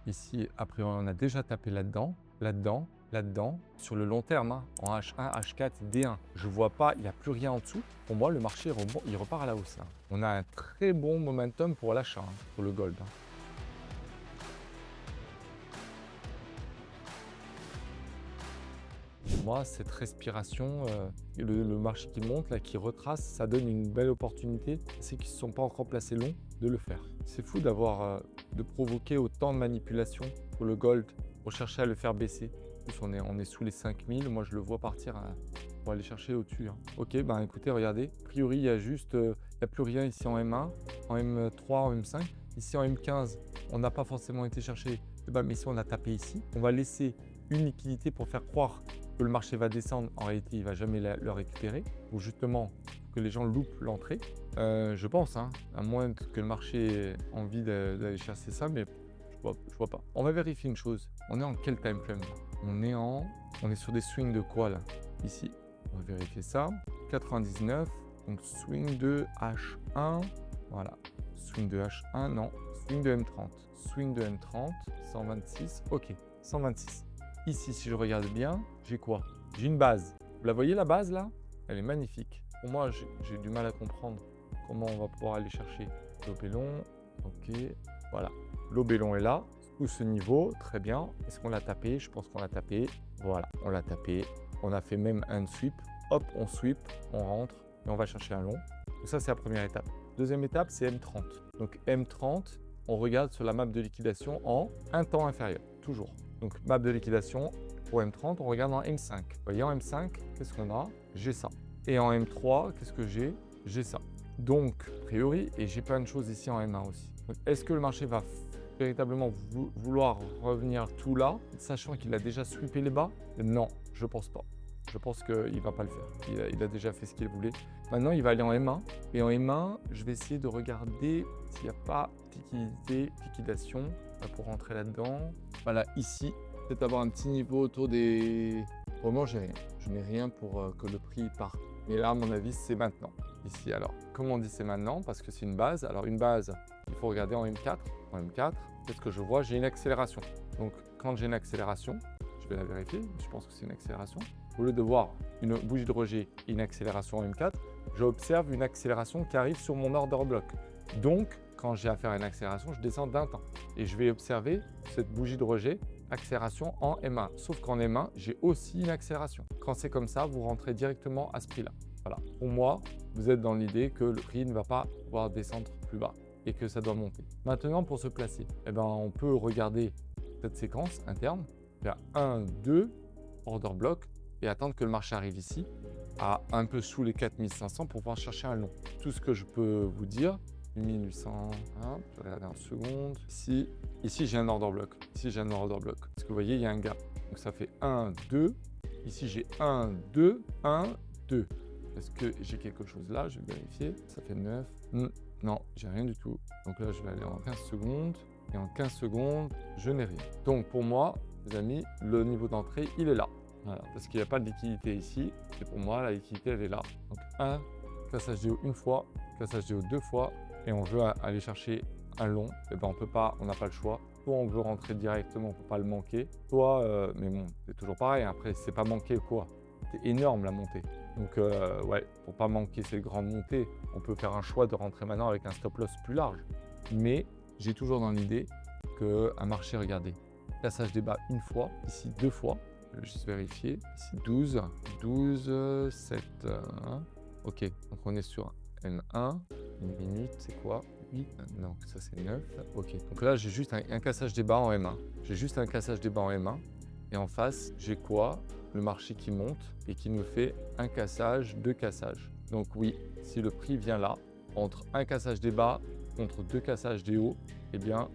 Ici, a priori, on a déjà tapé là-dedans, là-dedans, là-dedans. Sur le long terme, hein, en H1, H4, D1, je vois pas, il n'y a plus rien en dessous. Pour moi, le marché, il repart à la hausse. Hein. On a un très bon momentum pour l'achat, hein, pour le gold. Hein. Pour moi, cette respiration, le marché qui monte, là, qui retrace, ça donne une belle opportunité. C'est qu'ils ne se sont pas encore placés longs de le faire. C'est fou de provoquer autant de manipulation pour le gold, pour chercher à le faire baisser. En plus, on est sous les 5000. Moi, je le vois partir pour aller chercher au-dessus. Hein. Ok, ben écoutez, regardez. A priori, il y a plus rien ici en M1, en M3, en M5. Ici en M15, on n'a pas forcément été chercher. Mais ici, on a tapé ici. On va laisser une liquidité pour faire croire que le marché va descendre. En réalité, il ne va jamais le récupérer. Ou justement, que les gens loupent l'entrée. Je pense, hein, à moins que le marché ait envie d'aller chercher ça, mais je vois pas. On va vérifier une chose. On est en quel time frame là? On est sur des swings de quoi là? Ici, on va vérifier ça. 99, donc swing de H1, voilà. Swing de H1, non. Swing de M30. Swing de M30, 126, ok, 126. Ici, si je regarde bien, j'ai quoi? J'ai une base. Vous la voyez la base là? Elle est magnifique. Pour moi, j'ai du mal à comprendre comment on va pouvoir aller chercher l'obélon. Ok, voilà. L'obélon est là, sous ce niveau, très bien. Est-ce qu'on l'a tapé? Je pense qu'on l'a tapé. Voilà, on l'a tapé. On a fait même un sweep. Hop, on sweep, on rentre et on va chercher un long. Donc ça, c'est la première étape. Deuxième étape, c'est M30. Donc M30, on regarde sur la map de liquidation en un temps inférieur, toujours. Donc map de liquidation pour M30, on regarde en M5. Vous voyez, en M5, qu'est-ce qu'on a? J'ai ça. Et en M3, qu'est-ce que j'ai? J'ai ça. Donc, a priori, et j'ai plein de choses ici en M1 aussi. Est-ce que le marché va véritablement vouloir revenir tout là, sachant qu'il a déjà sweepé les bas? Non, je pense pas. Je pense qu'il ne va pas le faire. Il a déjà fait ce qu'il voulait. Maintenant, il va aller en M1. Et en M1, je vais essayer de regarder s'il n'y a pas liquidation pour rentrer là-dedans. Voilà, ici, peut-être avoir un petit niveau autour des... Pour le moment, j'ai rien. Je n'ai rien pour que le prix parte. Mais là, à mon avis, c'est maintenant. Ici, alors, comment on dit c'est maintenant? Parce que c'est une base. Alors, une base, il faut regarder en M4. En M4, qu'est-ce que je vois? J'ai une accélération. Donc, quand j'ai une accélération, je vais la vérifier. Je pense que c'est une accélération. Au lieu de voir une bougie de rejet et une accélération en M4, j'observe une accélération qui arrive sur mon order block. Donc, quand j'ai affaire à une accélération, je descends d'un temps. Et je vais observer cette bougie de rejet, accélération en M1. Sauf qu'en M1, j'ai aussi une accélération. Quand c'est comme ça, vous rentrez directement à ce prix-là. Voilà. Pour moi, vous êtes dans l'idée que le prix ne va pas pouvoir descendre plus bas et que ça doit monter. Maintenant, pour se placer, on peut regarder cette séquence interne, faire 1, 2, order block, et attendre que le marché arrive ici, à un peu sous les 4500 pour pouvoir chercher un long. Tout ce que je peux vous dire, 1800, je vais regarder en seconde. Ici j'ai un order block. Ici j'ai un order block. Parce que vous voyez, il y a un gap. Donc ça fait 1, 2. Ici j'ai 1, 2, 1, 2. Est-ce que j'ai quelque chose là? Je vais vérifier. Ça fait 9. Non, j'ai rien du tout. Donc là, je vais aller en 15 secondes. Et en 15 secondes, je n'ai rien. Donc pour moi, les amis, le niveau d'entrée, il est là. Voilà, parce qu'il n'y a pas de liquidité ici. Et pour moi, la liquidité, elle est là. Donc un cassage de haut une fois, cassage de haut deux fois. Et on veut aller chercher un long. Et on peut pas, on n'a pas le choix. Soit on veut rentrer directement, on ne peut pas le manquer. Soit, mais bon, c'est toujours pareil. Après, c'est pas manquer quoi. C'est énorme la montée. Donc ouais, pour pas manquer ces grandes montées, on peut faire un choix de rentrer maintenant avec un stop loss plus large. Mais j'ai toujours dans l'idée qu'un marché, regardez, cassage des bas une fois, ici deux fois. Je vais juste vérifier. Ici 12, 12, 7, 1. Ok, donc on est sur N1. Une minute, c'est quoi? 8. Non, ça c'est 9. Ok, donc là j'ai juste un cassage des bas en M1. J'ai juste un cassage des bas en M1. Et en face, j'ai quoi? Le marché qui monte et qui nous fait un cassage, deux cassages. Donc oui, si le prix vient là, entre un cassage des bas contre deux cassages des hauts, eh bien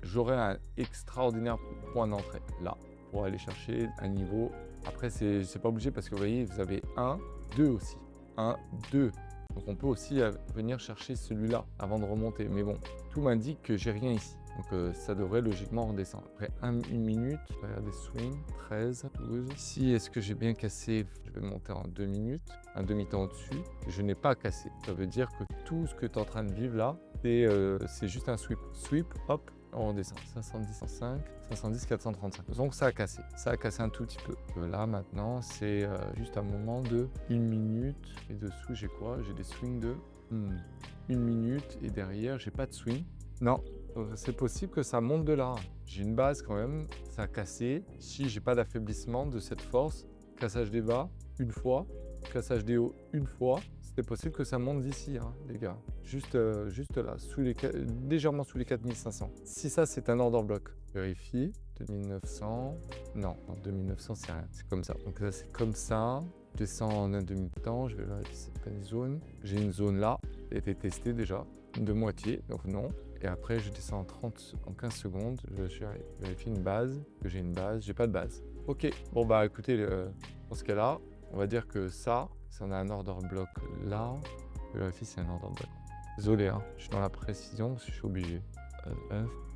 j'aurai un extraordinaire point d'entrée là pour aller chercher un niveau. Après, c'est pas obligé parce que vous voyez, vous avez 1, 2 aussi. 1, 2. Donc on peut aussi venir chercher celui-là avant de remonter. Mais bon, tout m'indique que j'ai rien ici. Donc ça devrait logiquement redescendre. Après une minute, regardez swing, 13, 12. Ici, est-ce que j'ai bien cassé? Je vais monter en 2 minutes, un demi-temps au-dessus. Je n'ai pas cassé. Ça veut dire que tout ce que tu es en train de vivre là, c'est juste un sweep. Sweep, hop, On redescend. 510, 105, 510, 435. Donc ça a cassé. Ça a cassé un tout petit peu. Là, maintenant, c'est juste un moment de 1 minute. Et dessous, j'ai quoi? J'ai des swings de 1 minute. Et derrière, j'ai pas de swing. Non. C'est possible que ça monte de là. J'ai une base quand même. Ça a cassé. Si j'ai pas d'affaiblissement de cette force, cassage des bas, une fois. Cassage des hauts, une fois. C'est possible que ça monte d'ici, hein, les gars. Juste là, légèrement sous les 4500. Si ça, c'est un order block, vérifie. 2900. Non, 2900, c'est rien. C'est comme ça. Donc là, c'est comme ça. Je descends en un demi-temps. Je vais vérifier si c'est pas une zone. J'ai une zone là. Elle a été testée déjà. De moitié, donc non. Et après, je descends en 15 secondes. Je vérifie une base. Que j'ai une base. J'ai pas de base. Ok. Bon, bah écoutez, dans ce cas-là, on va dire que ça, si on a un order block là, je vérifie si c'est un order block. Désolé, hein, je suis dans la précision, je suis obligé.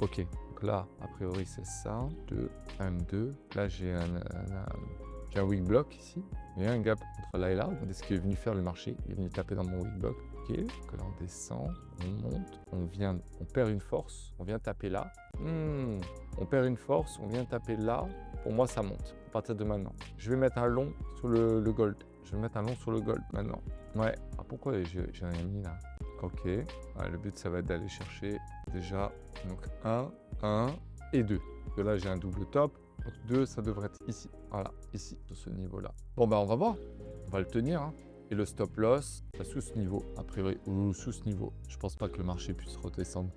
Ok, donc là, a priori, c'est ça. 2, 1, 2. Là, j'ai un weak block ici. Il y a un gap entre là et là. C'est ce qui est venu faire le marché. Il est venu taper dans mon weak block. Ok, donc là, on descend, on monte, on perd une force, on vient taper là. On perd une force, on vient taper là. Pour moi, ça monte à partir de maintenant. Je vais mettre un long sur le gold. Je vais mettre un long sur le gold maintenant. Ouais. Ah, pourquoi j'ai rien mis là? Ok. Ouais, le but, ça va être d'aller chercher déjà donc 1 et 2. Donc là, j'ai un double top. Donc 2, ça devrait être ici. Voilà, ici, sur ce niveau-là. Bon, bah, on va voir. On va le tenir. Hein. Et le stop loss, sous ce niveau, a priori, ou sous ce niveau. Je pense pas que le marché puisse redescendre